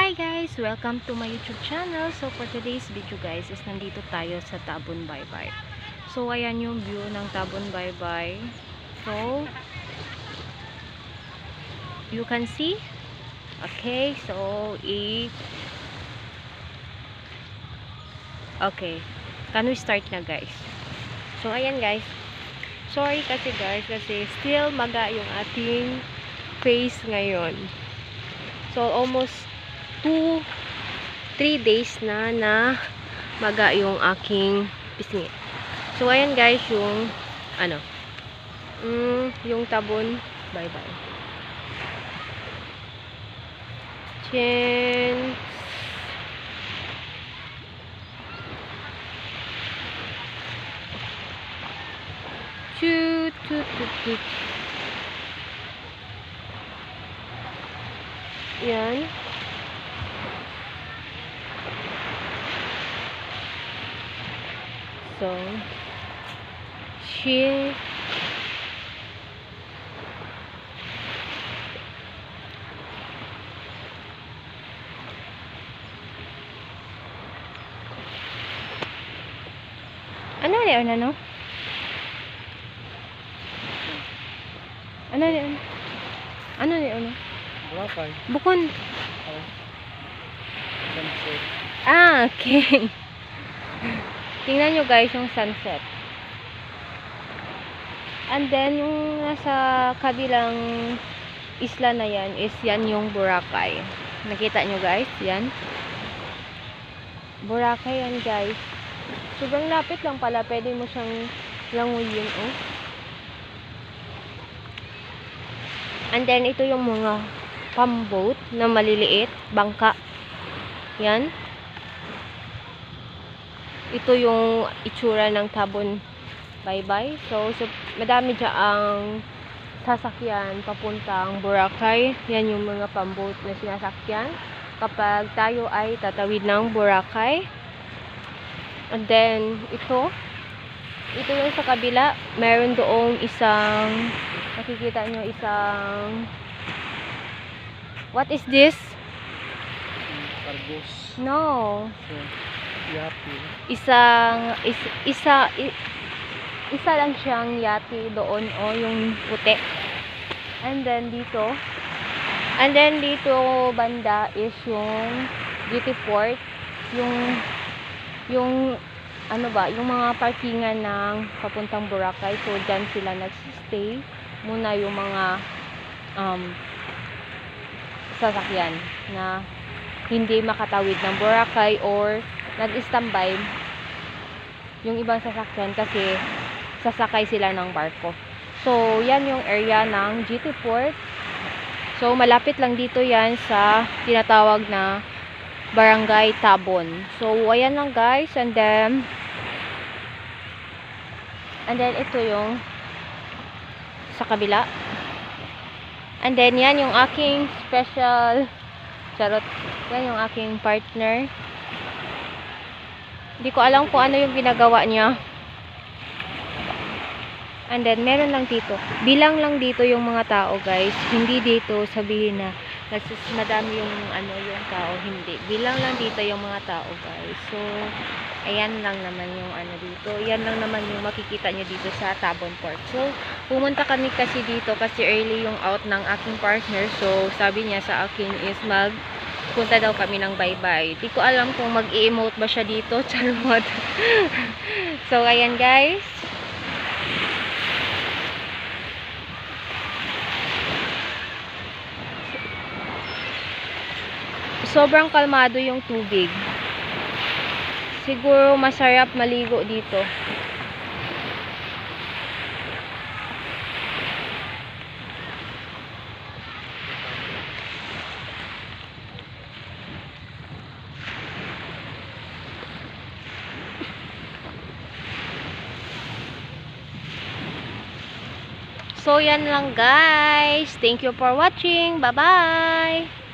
Hi guys! Welcome to my YouTube channel. So for today's video guys is nandito tayo sa Tabon Baybay. So ayan yung view ng Tabon Baybay. So you can see. Okay, so okay. Can we start na guys? So ayan guys. Sorry kasi guys kasi still maga yung ating face ngayon. So almost 2-3 days na maga yung aking pisngi. So ayan guys yung yung Tabon Baybay. Chin. Yan. So, ano Burakay. Bukon. Oh. Sunset. Okay. Tingnan nyo guys yung sunset. And then yung nasa kabilang isla na yan is yan yung Boracay. Nakita nyo guys? Yan. Boracay yan guys. Sobrang lapit lang pala. Pwede mo siyang languyin. Oh. And then ito yung mga pamboat na maliliit. Bangka. Yan. Ito yung itsura ng Tabon Baybay. So madami dyaang sasakyan papuntang Boracay. Yan yung mga pamboat na sinasakyan kapag tayo ay tatawid ng Boracay. And then ito yung sa kabila, meron doong isang, makikita nyo isang, what is this? Cargos. No. Yati. Isa lang siyang yati doon yung puti. And then dito banda is yung duty port, yung yung mga parkingan ng papuntang Boracay. So dyan sila nag-stay muna yung mga sasakyan na hindi makatawid ng Boracay or nag-standby yung ibang sasakyan kasi sasakay sila ng barko. So yan yung area ng GT Port. So malapit lang dito yan sa tinatawag na Barangay Tabon. So ayan lang guys, and then ito yung sa kabila. And then yan yung aking special charot. Yan yung aking partner. Hindi ko alam kung ano yung ginagawa niya. And then meron lang dito. Bilang lang dito yung mga tao guys. Hindi dito sabihin na madami yung yung tao. Hindi. Bilang lang dito yung mga tao guys. So ayan lang naman yung dito. Ayan lang naman yung makikita nyo dito sa Tabon Port. So pumunta kami kasi dito kasi early yung out ng aking partner. So sabi niya sa akin is punta daw kami ng Baybay. Di ko alam kung mag-i-emote ba siya dito. Charot. So ayan guys. Sobrang kalmado yung tubig. Siguro masarap maligo dito. So yan lang guys. Thank you for watching. Bye-bye.